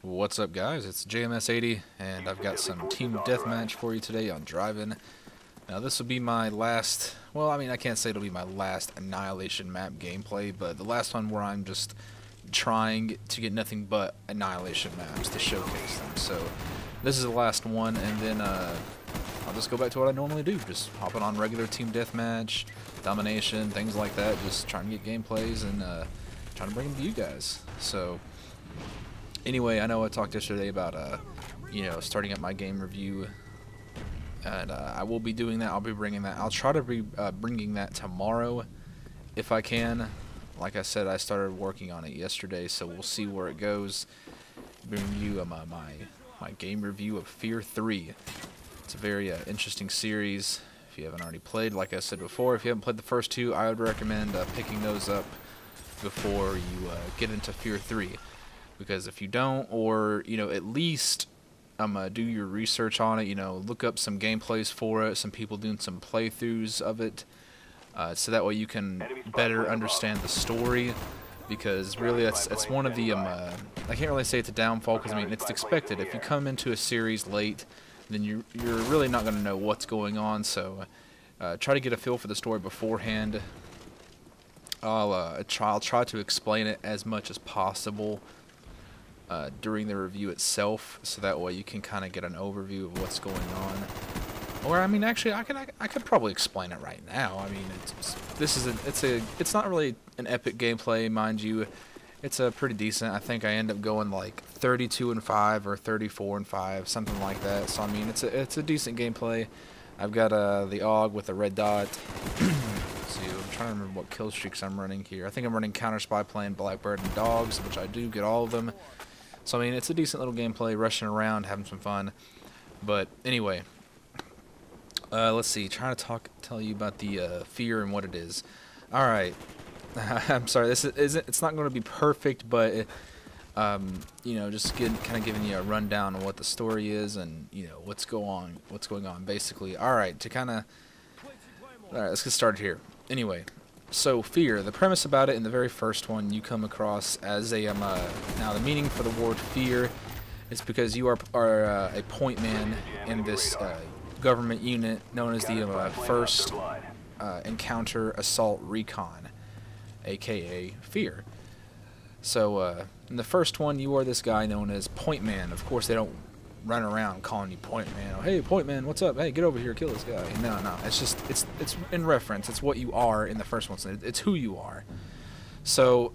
What's up, guys? It's JMS80, and I've got some team deathmatch for you today on driving. Now, this will be my last, well, I mean, I can't say it'll be my last Annihilation map gameplay, but the last one where I'm just trying to get nothing but Annihilation maps to showcase them. So, this is the last one, and then I'll just go back to what I normally do, just hopping on regular team deathmatch, domination, things like that, just trying to get gameplays and trying to bring them to you guys. So, anyway, I know I talked yesterday about, starting up my game review, and I will be doing that. I'll be bringing that. I'll try to be bringing that tomorrow if I can. Like I said, I started working on it yesterday, so we'll see where it goes. Bring you my game review of Fear 3. It's a very interesting series. If you haven't already played, like I said before, if you haven't played the first two, I would recommend picking those up before you get into Fear 3. Because if you don't, or at least do your research on it, look up some gameplays for it, some people doing some playthroughs of it, so that way you can better understand the story. Because really, that's one of the I can't really say it's a downfall, because I mean it's expected. If you come into a series late, then you're really not going to know what's going on. So try to get a feel for the story beforehand. I'll try to explain it as much as possible during the review itself, so that way you can kind of get an overview of what's going on. Or I mean, actually, I could probably explain it right now. I mean, it's not really an epic gameplay, mind you. It's a pretty decent. I think I end up going like 32-5 or 34-5, something like that. So I mean, it's a decent gameplay. I've got the AUG with a red dot. Let's see, I'm trying to remember what kill streaks I'm running here. I think I'm running Counter Spy playing Blackbird and Dogs, which I do get all of them. So, I mean, it's a decent little gameplay, rushing around, having some fun. But, anyway, let's see, trying to tell you about the Fear and what it is. Alright, I'm sorry, it's not going to be perfect, but, just kind of giving you a rundown on what the story is and, what's going on, basically. Alright, alright, let's get started here. Anyway. So, Fear, the premise about it in the very first one, you come across as a, now the meaning for the word Fear is because you are a point man in this government unit known as the 1st Encounter Assault Recon, aka Fear. So, in the first one, you are this guy known as Point Man. Of course, they don't run around calling you Point Man. Oh, hey, Point Man, what's up? Hey, get over here, kill this guy. No, it's just, it's in reference. It's what you are in the first one. So it's who you are. So,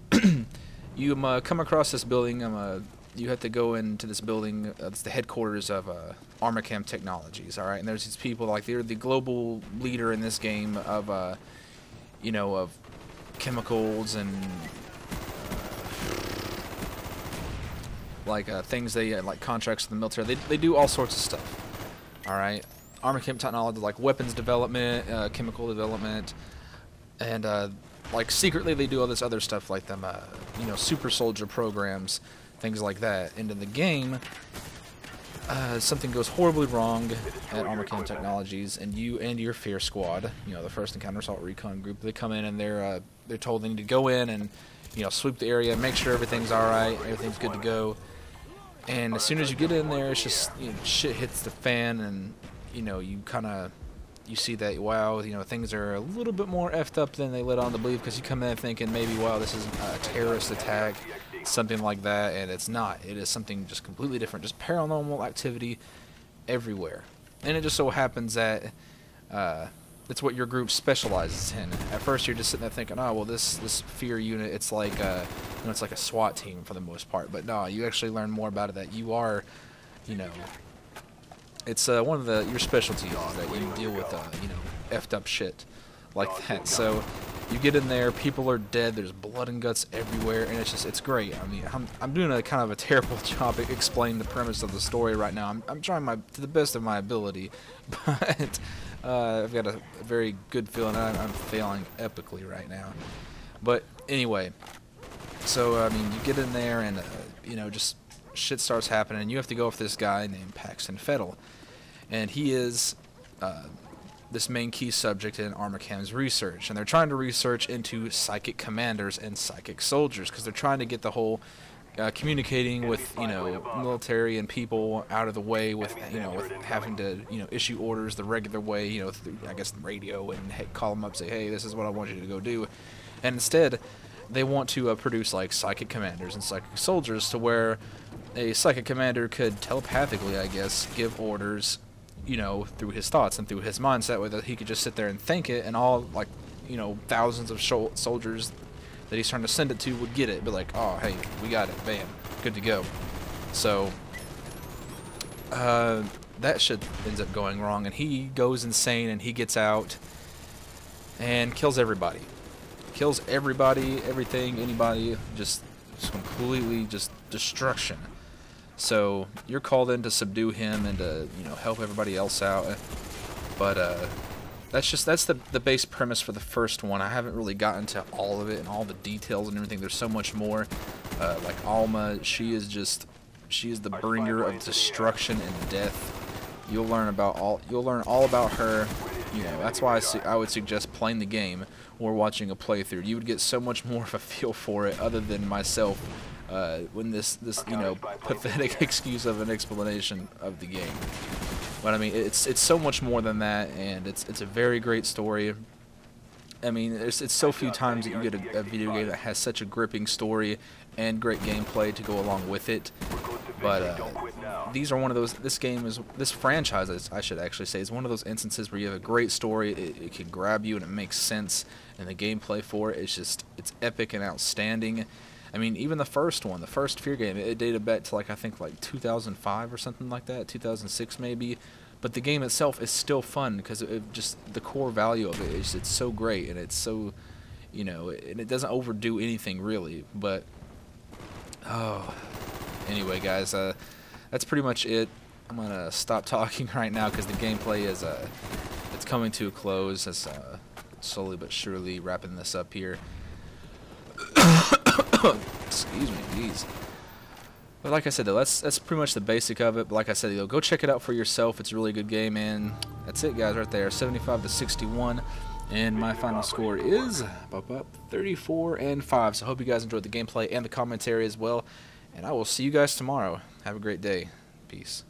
you come across this building. You have to go into this building. It's the headquarters of Armacam Technologies, alright? And there's these people, like, they're the global leader in this game of, of chemicals and things like contracts with the military. They do all sorts of stuff. All right, Armacam Technology, like weapons development, chemical development, and like secretly they do all this other stuff like them, super soldier programs, things like that. And in the game, something goes horribly wrong at Armacam Technologies, and you and your Fear Squad, the First Encounter Assault Recon Group, they come in and they're told they need to go in and sweep the area, make sure everything's all right, everything's good to go. And as soon as you get in there, it's just shit hits the fan, and you see that, wow, things are a little bit more effed up than they led on to believe, because you come in thinking maybe, wow, this is a terrorist attack, something like that, and it's not. It is something just completely different, just paranormal activity everywhere. And it just so happens that that's what your group specializes in. At first, you're just sitting there thinking, oh, well, this Fear unit, it's like it's like a SWAT team for the most part. But no, you actually learn more about it, that you are, it's one of your specialties is that you deal with, effed up shit like that. So you get in there, people are dead, there's blood and guts everywhere, and it's great. I mean, I'm doing a kind of a terrible job at explaining the premise of the story right now. I'm trying to the best of my ability, but I've got a very good feeling. I'm failing epically right now. But anyway, so I mean, you get in there and just shit starts happening, and you have to go with this guy named Paxton Fettel, and he is this main key subject in Armacam's research, and they're trying to research into psychic commanders and psychic soldiers, because they're trying to get the whole communicating with, you know, military and people out of the way, with, you know, with having to, you know, issue orders the regular way, you know, through, I guess, the radio, and hey, call them up, say, hey, this is what I want you to go do. And instead, they want to produce like psychic commanders and psychic soldiers, to where a psychic commander could telepathically, I guess, give orders, you know, through his thoughts and through his mindset, where that he could just sit there and think it, and all, like, you know, thousands of soldiers that he's trying to send it to would get it, be like, oh, hey, we got it, bam, good to go. So that shit ends up going wrong, and he goes insane, and he gets out and kills everybody. Kills everybody, everything, anybody, just completely, just destruction. So you're called in to subdue him and to, you know, help everybody else out. But that's the base premise for the first one. I haven't really gotten to all of it and all the details and everything. There's so much more. Like Alma, she is the bringer of destruction and death. You'll learn all about her. You know, that's why I would suggest playing the game or watching a playthrough. You would get so much more of a feel for it, other than myself, when this you know, pathetic excuse of an explanation of the game. But I mean, it's so much more than that, and it's a very great story. I mean, it's so few times that you get a video game that has such a gripping story and great gameplay to go along with it. But these are one of those. This franchise, I should actually say, is one of those instances where you have a great story. It can grab you and it makes sense, and the gameplay for it, it's epic and outstanding. I mean, even the first one, the first Fear game, it dated back to, like, I think like 2005 or something like that, 2006 maybe. But the game itself is still fun, because just the core value of it is, it's so great, and it's so, you know, and it doesn't overdo anything really. But oh, anyway, guys, that's pretty much it. I'm gonna stop talking right now, because the gameplay is it's coming to a close. As slowly but surely wrapping this up here. Excuse me, jeez. But like I said, though, that's pretty much the basic of it. But like I said, go check it out for yourself. It's a really good game, and that's it, guys, right there. 75 to 61, and my final score is 34-5. So I hope you guys enjoyed the gameplay and the commentary as well. And I will see you guys tomorrow. Have a great day. Peace.